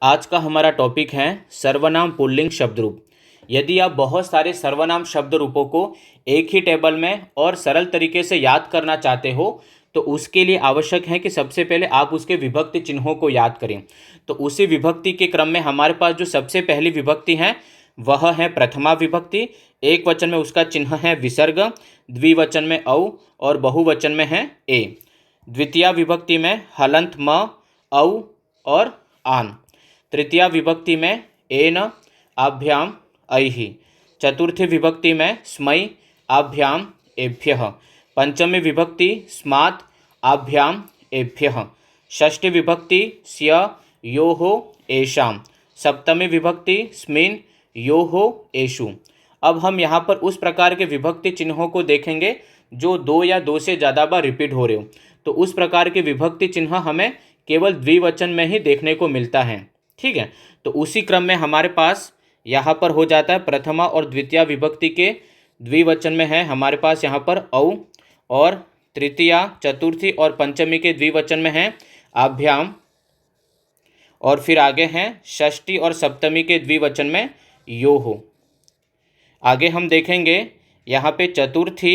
आज का हमारा टॉपिक है सर्वनाम पुल्लिंग शब्द रूप। यदि आप बहुत सारे सर्वनाम शब्द रूपों को एक ही टेबल में और सरल तरीके से याद करना चाहते हो तो उसके लिए आवश्यक है कि सबसे पहले आप उसके विभक्ति चिन्हों को याद करें। तो उसी विभक्ति के क्रम में हमारे पास जो सबसे पहली विभक्ति है वह है प्रथमा विभक्ति। एक वचन में उसका चिन्ह है विसर्ग, द्विवचन में औ और बहुवचन में है ए। द्वितीया विभक्ति में हलंत म, औ और आन। तृतीया विभक्ति में एन, आभ्याम ऐहि। चतुर्थी विभक्ति में स्मै, आभ्याम एभ्यः। पंचमी विभक्ति स्मात्, आभ्याम एभ्यः। षष्ठी विभक्ति स्य, योः, एषां। सप्तमी विभक्ति स्मिन्, योः, एषु। अब हम यहाँ पर उस प्रकार के विभक्ति चिन्हों को देखेंगे जो दो या दो से ज़्यादा बार रिपीट हो रहे हो। तो उस प्रकार के विभक्ति चिन्ह हमें केवल द्विवचन में ही देखने को मिलता है। ठीक है, तो उसी क्रम में हमारे पास यहाँ पर हो जाता है प्रथमा और द्वितीय विभक्ति के द्विवचन में है हमारे पास यहाँ पर औ, और तृतीया, चतुर्थी और पंचमी के द्विवचन में है आभ्याम, और फिर आगे हैं षष्ठी और सप्तमी के द्विवचन में योः। आगे हम देखेंगे यहाँ पे चतुर्थी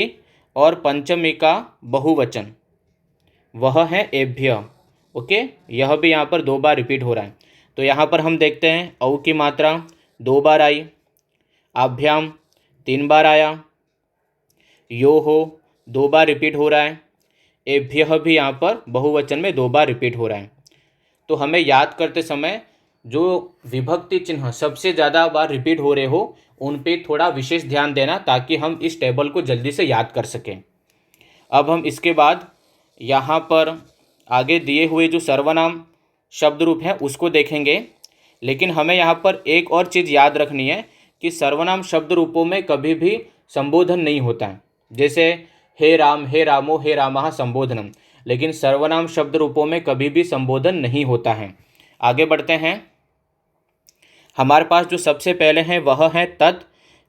और पंचमी का बहुवचन वह है एभ्य। ओके, यह भी यहाँ पर दो बार रिपीट हो रहा है। तो यहाँ पर हम देखते हैं औ की मात्रा दो बार आई, आभ्याम तीन बार आया, योः दो बार रिपीट हो रहा है, एभ्यः भी यहाँ पर बहुवचन में दो बार रिपीट हो रहा है। तो हमें याद करते समय जो विभक्ति चिन्ह सबसे ज़्यादा बार रिपीट हो रहे हो उन पे थोड़ा विशेष ध्यान देना ताकि हम इस टेबल को जल्दी से याद कर सकें। अब हम इसके बाद यहाँ पर आगे दिए हुए जो सर्वनाम शब्द रूप है उसको देखेंगे, लेकिन हमें यहाँ पर एक और चीज़ याद रखनी है कि सर्वनाम शब्द रूपों में कभी भी संबोधन नहीं होता है। जैसे हे राम, हे रामो, हे रामः संबोधनम, लेकिन सर्वनाम शब्द रूपों में कभी भी संबोधन नहीं होता है। आगे बढ़ते हैं। हमारे पास जो सबसे पहले हैं वह है तत्,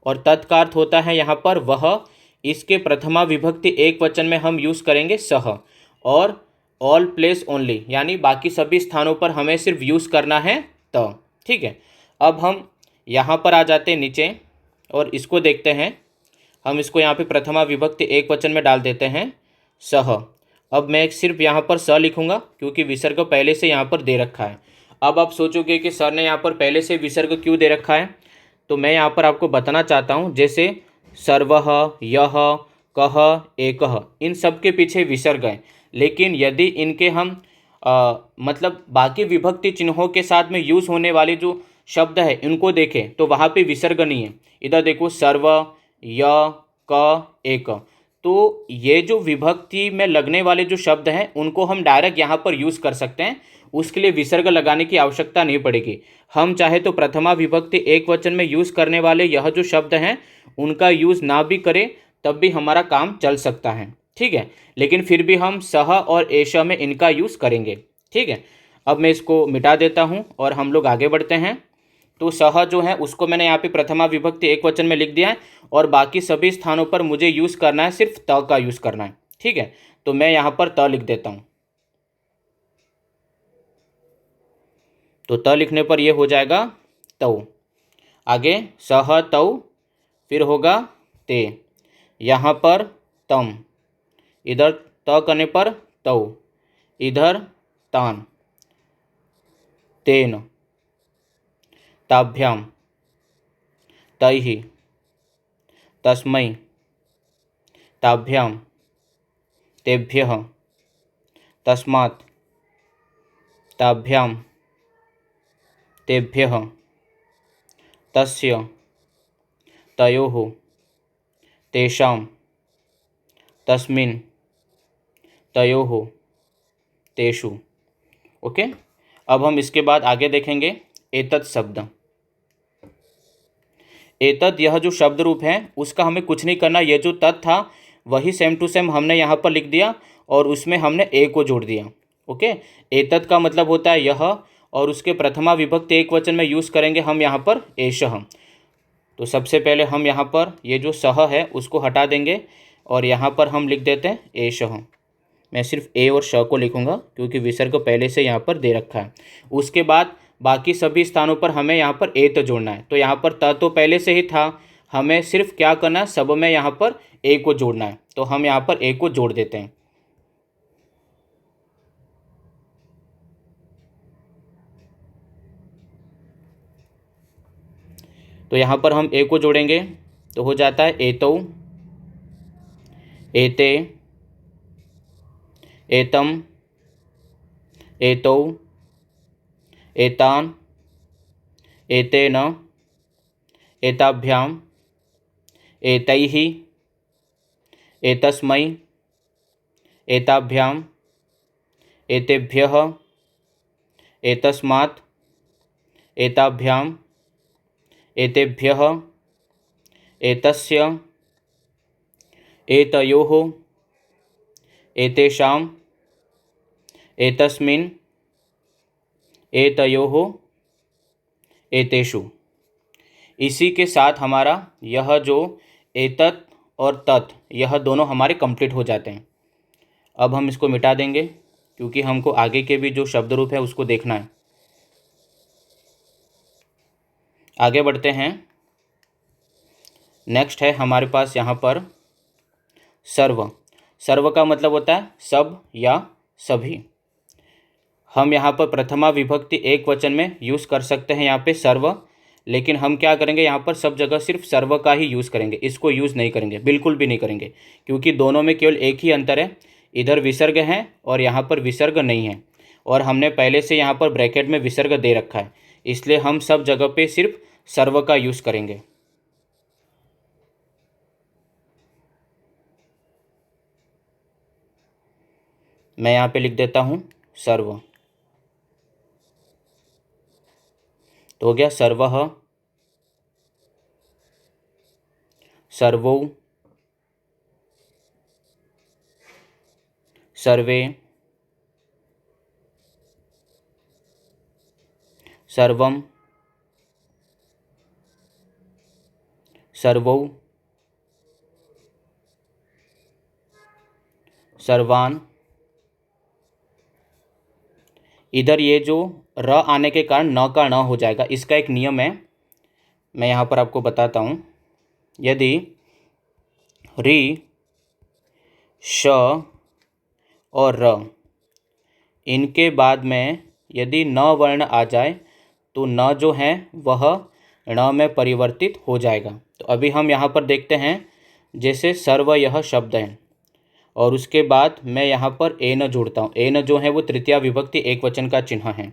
और तत् का अर्थ होता है यहाँ पर वह। इसके प्रथमा विभक्ति एक वचन में हम यूज़ करेंगे सह, और ऑल प्लेस ओनली, यानी बाकी सभी स्थानों पर हमें सिर्फ यूज़ करना है त। ठीक है, अब हम यहाँ पर आ जाते हैं नीचे और इसको देखते हैं। हम इसको यहाँ पे प्रथमा विभक्ति एक वचन में डाल देते हैं सह। अब मैं सिर्फ यहाँ पर स लिखूँगा क्योंकि विसर्ग पहले से यहाँ पर दे रखा है। अब आप सोचोगे कि सर ने यहाँ पर पहले से विसर्ग क्यों दे रखा है, तो मैं यहाँ पर आपको बताना चाहता हूँ। जैसे सर्वः, यः, कः, एकः, इन सब के पीछे विसर्ग है, लेकिन यदि इनके हम मतलब बाकी विभक्ति चिन्हों के साथ में यूज़ होने वाले जो शब्द है इनको देखें तो वहाँ पे विसर्ग नहीं है। इधर देखो सर्व, य, क, एक। तो ये जो विभक्ति में लगने वाले जो शब्द हैं उनको हम डायरेक्ट यहाँ पर यूज़ कर सकते हैं, उसके लिए विसर्ग लगाने की आवश्यकता नहीं पड़ेगी। हम चाहे तो प्रथमा विभक्ति एक वचन में यूज़ करने वाले यह जो शब्द हैं उनका यूज़ ना भी करें तब भी हमारा काम चल सकता है। ठीक है, लेकिन फिर भी हम सह और एष में इनका यूज़ करेंगे। ठीक है, अब मैं इसको मिटा देता हूँ और हम लोग आगे बढ़ते हैं। तो सह जो है उसको मैंने यहाँ पे प्रथमा विभक्ति एक वचन में लिख दिया है, और बाकी सभी स्थानों पर मुझे यूज़ करना है सिर्फ त का यूज़ करना है। ठीक है, तो मैं यहाँ पर त लिख देता हूँ। तो त लिखने पर यह हो जाएगा तौ। आगे सह तौ, फिर होगा ते, यहाँ पर तम, इधर त करने पर तौ, इधर तान, तेन, ताभ्याम, तैहि, तस्मै, ताभ्याम, तेभ्यः, तस्मात्, ताभ्याम, तेभ्यः, तस्य, तयोः, तेषां, तस्मिन्, तयोः, तेषु। ओके, अब हम इसके बाद आगे देखेंगे एतत् शब्द। एतत् यह जो शब्द रूप है उसका हमें कुछ नहीं करना। यह जो तत् था वही सेम टू सेम हमने यहाँ पर लिख दिया और उसमें हमने ए को जोड़ दिया। ओके, एतत् का मतलब होता है यह, और उसके प्रथमा विभक्ति एक वचन में यूज़ करेंगे हम यहाँ पर एषः। तो सबसे पहले हम यहाँ पर ये जो सह है उसको हटा देंगे और यहाँ पर हम लिख देते हैं एषः। मैं सिर्फ ए और श को लिखूंगा क्योंकि विसर्ग पहले से यहाँ पर दे रखा है। उसके बाद बाकी सभी स्थानों पर हमें यहाँ पर एत जोड़ना है। तो यहाँ पर त तो पहले से ही था, हमें सिर्फ क्या करना है, सब में यहाँ पर ए को जोड़ना है। तो हम यहाँ पर ए को जोड़ देते हैं। तो यहाँ पर हम ए को जोड़ेंगे तो हो जाता है एतौ, एते, एतम, एतौ, एतान, एतेन, एताभ्याम, एतैः, एतस्मै, एताभ्याम, एतेभ्यः, एतस्मात्, एताभ्याम, एतेभ्यः, एतस्य, एतयोः, एतेषाम्, एतस्मिन्, एतयोः, एतेषु। इसी के साथ हमारा यह जो एतत् और तत्, यह दोनों हमारे कंप्लीट हो जाते हैं। अब हम इसको मिटा देंगे क्योंकि हमको आगे के भी जो शब्द रूप है उसको देखना है। आगे बढ़ते हैं। नेक्स्ट है हमारे पास यहाँ पर सर्व। सर्व का मतलब होता है सब या सभी। हम यहाँ पर प्रथमा विभक्ति एक वचन में यूज़ कर सकते हैं यहाँ पे सर्व, लेकिन हम क्या करेंगे, यहाँ पर सब जगह सिर्फ सर्व का ही यूज़ करेंगे, इसको यूज़ नहीं करेंगे, बिल्कुल भी नहीं करेंगे, क्योंकि दोनों में केवल एक ही अंतर है, इधर विसर्ग है और यहाँ पर विसर्ग नहीं है, और हमने पहले से यहाँ पर ब्रैकेट में विसर्ग दे रखा है, इसलिए हम सब जगह पे सिर्फ सर्व का यूज़ करेंगे। मैं यहाँ पे लिख देता हूँ सर्व। तो हो गया सर्वः, सर्वौ, सर्वे, सर्वम, सर्वौ, सर्वान। इधर ये जो र आने के कारण न का न हो जाएगा, इसका एक नियम है, मैं यहाँ पर आपको बताता हूँ। यदि रि, श और र इनके बाद में यदि न वर्ण आ जाए तो न जो है वह ण में परिवर्तित हो जाएगा। तो अभी हम यहाँ पर देखते हैं, जैसे सर्व यह शब्द है और उसके बाद मैं यहाँ पर एन जोड़ता हूँ। एन जो है वो तृतीया विभक्ति एक वचन का चिन्ह है,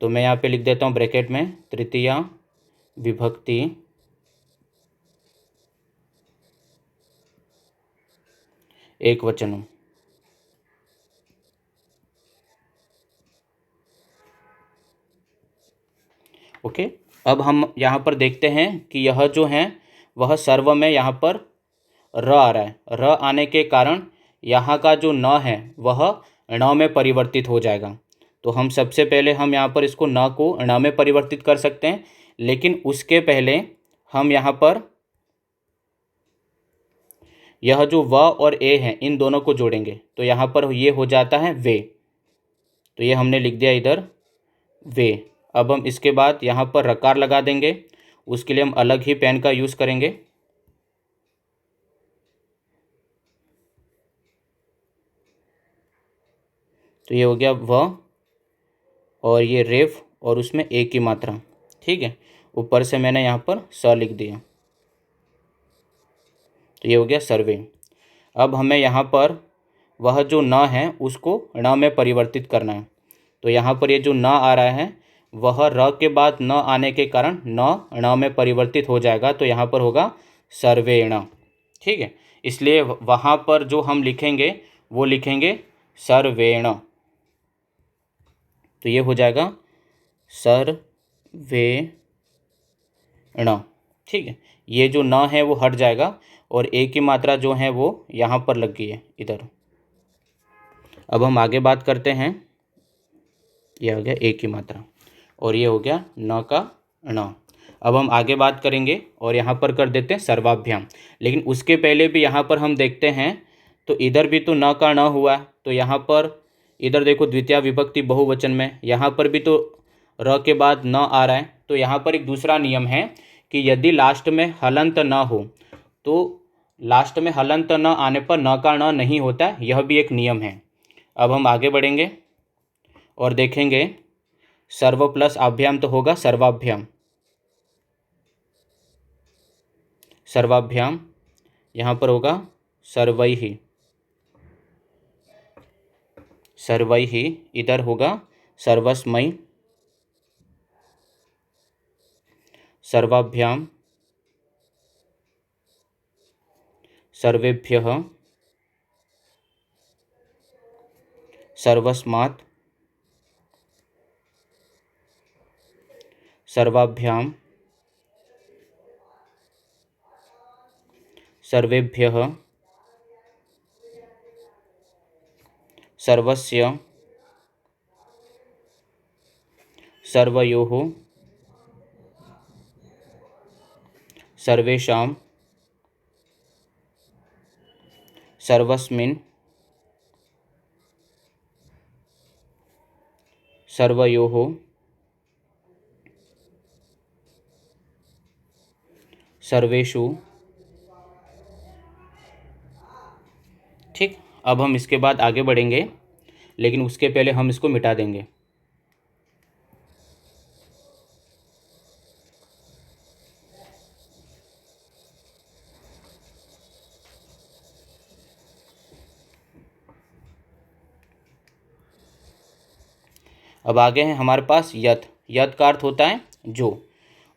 तो मैं यहाँ पे लिख देता हूँ ब्रैकेट में तृतीया विभक्ति एक वचन। ओके, अब हम यहाँ पर देखते हैं कि यह जो है वह सर्व में यहाँ पर र आ रहा है। र आने के कारण यहाँ का जो न है वह ण में परिवर्तित हो जाएगा। तो हम सबसे पहले हम यहाँ पर इसको न को ण में परिवर्तित कर सकते हैं, लेकिन उसके पहले हम यहाँ पर यह जो व और ए है इन दोनों को जोड़ेंगे। तो यहाँ पर ये हो जाता है वे, तो ये हमने लिख दिया इधर वे। अब हम इसके बाद यहाँ पर रकार लगा देंगे, उसके लिए हम अलग ही पेन का यूज़ करेंगे। तो ये हो गया व और ये रेफ और उसमें ए की मात्रा, ठीक है। ऊपर से मैंने यहाँ पर स लिख दिया, तो ये हो गया सर्वे। अब हमें यहाँ पर वह जो न है उसको ण में परिवर्तित करना है। तो यहाँ पर ये जो न आ रहा है वह र के बाद न आने के कारण न ण में परिवर्तित हो जाएगा, तो यहाँ पर होगा सर्वेण, ठीक है। इसलिए वहाँ पर जो हम लिखेंगे वो लिखेंगे सर्वेण, तो ये हो जाएगा सर्वेण, ठीक है। ये जो न है वो हट जाएगा और ए की मात्रा जो है वो यहाँ पर लग गई है इधर। अब हम आगे बात करते हैं, ये हो गया ए की मात्रा और ये हो गया न का ण। अब हम आगे बात करेंगे और यहाँ पर कर देते हैं सर्वाभ्याम, लेकिन उसके पहले भी यहाँ पर हम देखते हैं तो इधर भी तो न का ण हुआ, तो यहाँ पर इधर देखो द्वितीय विभक्ति बहुवचन में, यहाँ पर भी तो र के बाद न आ रहा है, तो यहाँ पर एक दूसरा नियम है कि यदि लास्ट में हलंत न हो तो लास्ट में हलंत न आने पर न का न नहीं होता, यह भी एक नियम है। अब हम आगे बढ़ेंगे और देखेंगे सर्व प्लस आभ्याम तो होगा सर्वाभ्याम। सर्वाभ्याम यहाँ पर होगा सर्वैहि। सर्वैहि इधर होगा सर्वस्मै। सर्वाभ्याम सर्वेभ्यः। सर्वस्मात् सर्वाभ्याम सर्वेभ्यः। सर्वस्य सर्वयोः सर्वेषां सर्वस्मिन् सर्वयोः सर्वेषु। ठीक, अब हम इसके बाद आगे बढ़ेंगे, लेकिन उसके पहले हम इसको मिटा देंगे। अब आगे हैं हमारे पास यत। यत का अर्थ होता है जो,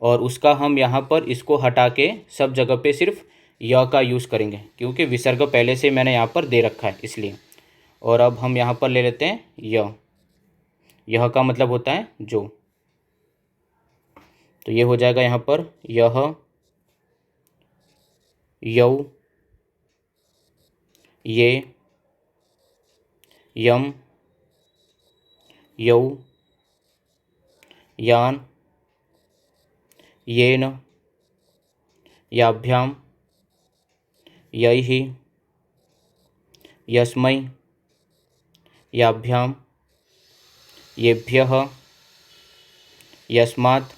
और उसका हम यहाँ पर इसको हटा के सब जगह पे सिर्फ य का यूज़ करेंगे, क्योंकि विसर्ग पहले से मैंने यहाँ पर दे रखा है इसलिए। और अब हम यहाँ पर ले लेते हैं य। यह का मतलब होता है जो, तो ये हो जाएगा यहाँ पर यह, यौ, ये, यम, यौ, यान, येन, याभ्याम, यैहि, यस्मै, याभ्याम, येभ्यः, यस्मात्,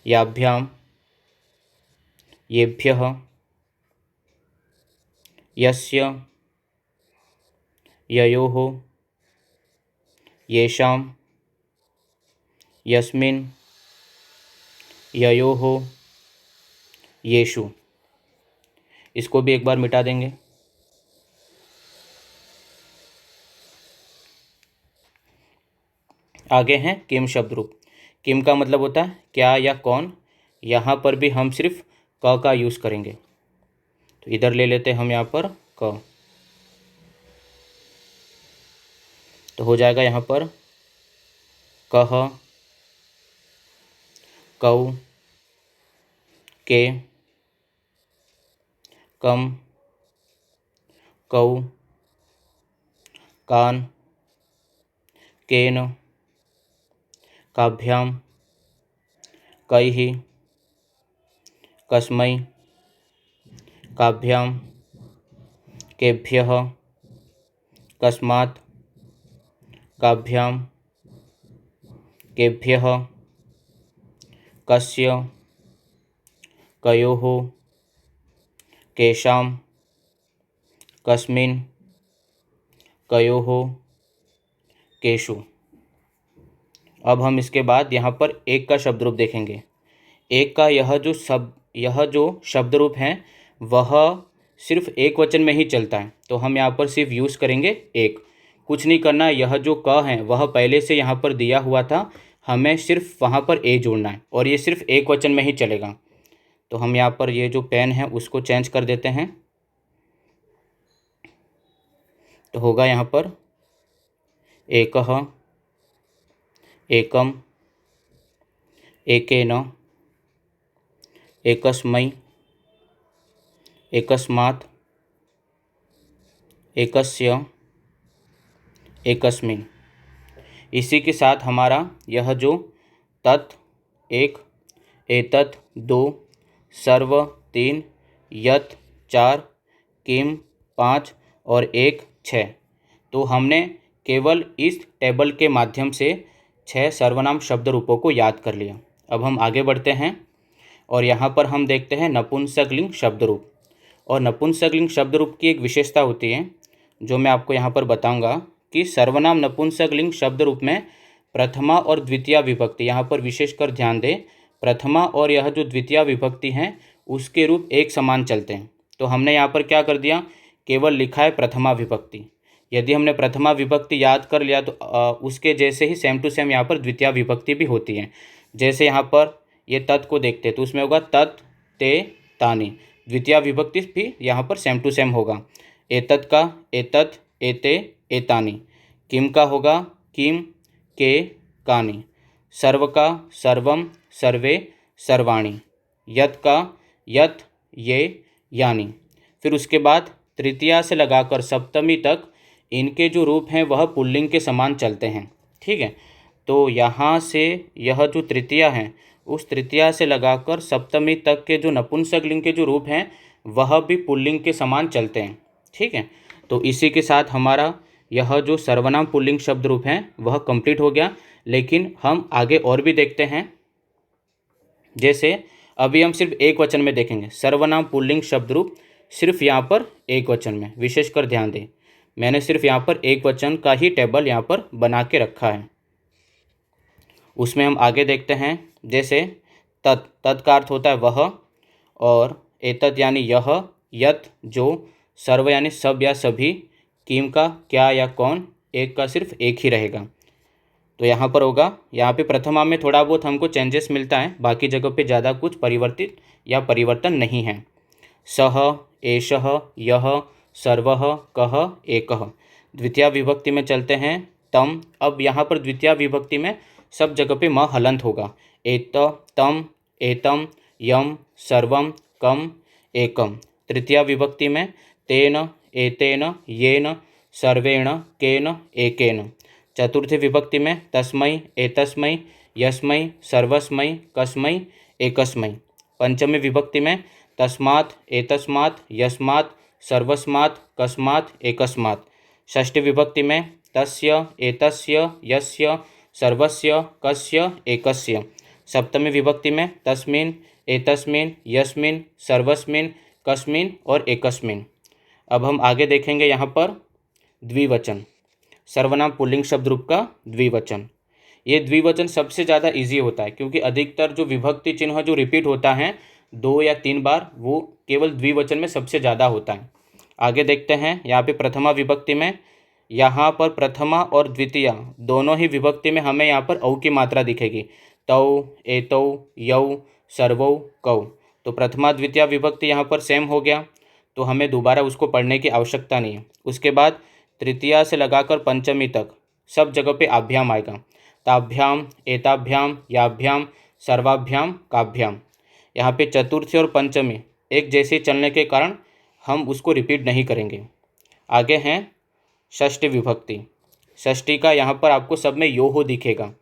याभ्याम, येभ्यः, यस्य, ययोः, येषां, यस्मिन्, ययोः, येषु। इसको भी एक बार मिटा देंगे। आगे हैं किम शब्द रूप। किम का मतलब होता है क्या या कौन। यहाँ पर भी हम सिर्फ क का यूज़ करेंगे, तो इधर ले लेते हैं हम यहाँ पर क, तो हो जाएगा यहाँ पर कह, कौ, के, कम, कौ, कान, केन, काभ्याम, कैहि, कस्मै, काभ्याम, केभ्यः, कस्मात्, काभ्याम, केभ्यः, कस्य, कयोः, केषां, कस्मिन्, कयोः, केषु। अब हम इसके बाद यहाँ पर एक का शब्द रूप देखेंगे। एक का यह जो शब्द रूप है वह सिर्फ एक वचन में ही चलता है, तो हम यहाँ पर सिर्फ यूज़ करेंगे एक। कुछ नहीं करना, यह जो क है वह पहले से यहाँ पर दिया हुआ था, हमें सिर्फ वहाँ पर ए जोड़ना है और ये सिर्फ एक वचन में ही चलेगा। तो हम यहाँ पर ये जो पेन है उसको चेंज कर देते हैं, तो होगा यहाँ पर एकः, एकम, एकेन, एकस्मै, एकस्मात्, एकस्य, एकस्मिन्। इसी के साथ हमारा यह जो तत् एक, एतत् दो, सर्व तीन, यत् चार, किम पाँच और एक छः, तो हमने केवल इस टेबल के माध्यम से 6 सर्वनाम शब्द रूपों को याद कर लिया। अब हम आगे बढ़ते हैं और यहाँ पर हम देखते हैं नपुंसकलिंग शब्द रूप। और नपुंसकलिंग शब्द रूप की एक विशेषता होती है जो मैं आपको यहाँ पर बताऊँगा कि सर्वनाम नपुंसकलिंग शब्द रूप में प्रथमा और द्वितीय विभक्ति, यहाँ पर विशेषकर ध्यान दें, प्रथमा और यह जो द्वितीय विभक्ति हैं उसके रूप एक समान चलते हैं। तो हमने यहाँ पर क्या कर दिया, केवल लिखा है प्रथमा विभक्ति। यदि हमने प्रथमा विभक्ति याद कर लिया तो उसके जैसे ही सेम टू सेम यहाँ पर द्वितीय विभक्ति भी होती है। जैसे यहाँ पर ये तत् को देखते हैं तो उसमें होगा तत्, ते, तानि। द्वितीय विभक्ति भी यहाँ पर सेम टू सेम होगा। एतत् का एतत्, एते, एतानि। किम का होगा किम, के, कानि। सर्व का सर्वम, सर्वे, सर्वाणि। यत् का यत्, ये, यानि। फिर उसके बाद तृतीया से लगाकर सप्तमी तक इनके जो रूप हैं वह पुल्लिंग के समान चलते हैं। ठीक है, तो यहाँ से यह जो तृतीया है उस तृतीया से लगाकर सप्तमी तक के जो नपुंसकलिंग के जो रूप हैं वह भी पुल्लिंग के समान चलते हैं। ठीक है, तो इसी के साथ हमारा यह जो सर्वनाम पुल्लिंग शब्द रूप हैं वह कंप्लीट हो गया। लेकिन हम आगे और भी देखते हैं। जैसे अभी हम सिर्फ एक वचन में देखेंगे सर्वनाम पुल्लिंग शब्द रूप, सिर्फ यहाँ पर एक वचन में, विशेषकर ध्यान दें, मैंने सिर्फ यहाँ पर एक वचन का ही टेबल यहाँ पर बना के रखा है। उसमें हम आगे देखते हैं। जैसे तत् का अर्थ होता है वह, और एतत् यानी यह, यत् जो, सर्व यानी सब या सभी, किम का क्या या कौन, एक का सिर्फ एक ही रहेगा। तो यहाँ पर होगा, यहाँ पे प्रथमा में थोड़ा बहुत हमको चेंजेस मिलता है, बाकी जगह पे ज़्यादा कुछ परिवर्तित या परिवर्तन नहीं है। सह, एषः, यह, सर्वः, कः, एकः। द्वितीय विभक्ति में चलते हैं तम। अब यहाँ पर द्वितीय विभक्ति में सब जगह पे म हलंत होगा। एत, तम, एतम, यम, सर्वम, कम, एकम। तृतीय विभक्ति में तेन, एतेन, येन, सर्वेण, केन, एकेन। चतुर्थी विभक्ति में तस्मै, एतस्मै, यस्मै, सर्वस्मै, कस्मै, एकस्मै। पंचमी विभक्ति में तस्मात्, एतस्मात्, यस्मात्, सर्वस्मात्, कस्मात्, एकस्मात्। षष्ठी विभक्ति में तस्य, एतस्य, यस्य, सर्वस्य, कस्य, एकस्य। सप्तमी विभक्ति में तस्मिन्, एतस्मिन्, यस्मिन्, सर्वस्मिन्, कस्मिन् और एकस्मिन्। अब हम आगे देखेंगे यहाँ पर द्विवचन, सर्वनाम पुल्लिंग शब्द रूप का द्विवचन। ये द्विवचन सबसे ज़्यादा इजी होता है क्योंकि अधिकतर जो विभक्ति चिन्ह जो रिपीट होता है 2 या 3 बार, वो केवल द्विवचन में सबसे ज़्यादा होता है। आगे देखते हैं यहाँ पे प्रथमा विभक्ति में, यहाँ पर प्रथमा और द्वितीय दोनों ही विभक्ति में हमें यहाँ पर औ की मात्रा दिखेगी। तौ, एतौ, यौ, सर्वौ, कौ। तो प्रथमा द्वितीय विभक्ति यहाँ पर सेम हो गया, तो हमें दोबारा उसको पढ़ने की आवश्यकता नहीं है। उसके बाद तृतीया से लगाकर पंचमी तक सब जगह पे आभ्याम आएगा। ताभ्याम, एताभ्याम, याभ्याम, सर्वाभ्याम, काभ्याम। यहाँ पे चतुर्थी और पंचमी एक जैसे चलने के कारण हम उसको रिपीट नहीं करेंगे। आगे हैं षष्ठी विभक्ति। षष्ठी का यहाँ पर आपको सब में यो हो दिखेगा,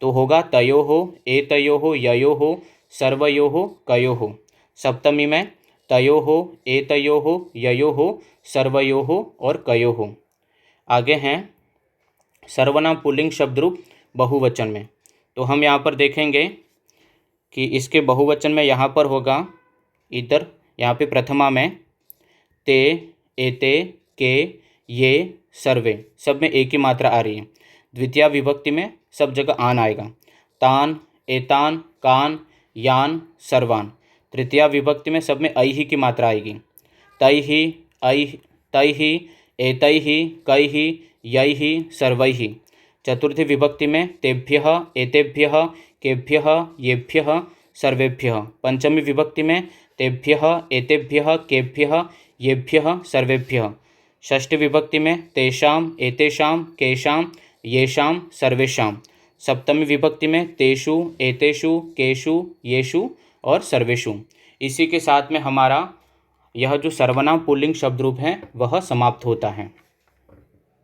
तो होगा तयो हो, एतयो हो, ययो हो, सर्वयो हो, कयो हो। सप्तमी में तयो हो, एतयो हो, ययो हो, सर्वयो हो और कयो हो। आगे हैं सर्वनाम पुल्लिंग शब्द रूप बहुवचन में। तो हम यहाँ पर देखेंगे कि इसके बहुवचन में यहाँ पर होगा, इधर यहाँ पे प्रथमा में ते, एते, के, ये, सर्वे, सब में एक ही मात्रा आ रही है। द्वितीय विभक्ति में सब जगह आन आएगा। तान, एतान, कान, यान, सर्वान। तृतीय विभक्ति में सब में ऐ ही की मात्रा आएगी। तैहि, ऐ, तैहि, एतैहि, कैहि, यैहि, सर्वैहि। चतुर्थी विभक्ति में तेभ्यः, एतेभ्यः, केभ्यः, येभ्यः, सर्वेभ्यः। पंचमी विभक्ति में तेभ्यः, एतेभ्यः, केभ्यः, येभ्यः, सर्वेभ्यः। षष्ठी विभक्ति में तेषाम, एतेषाम, केषाम, येषाम, सर्वेषाम। सप्तमी विभक्ति में तेषु, एतेषु, केषु, येषु और सर्वेषु। इसी के साथ में हमारा यह जो सर्वनाम पुल्लिंग शब्द रूप है वह समाप्त होता है।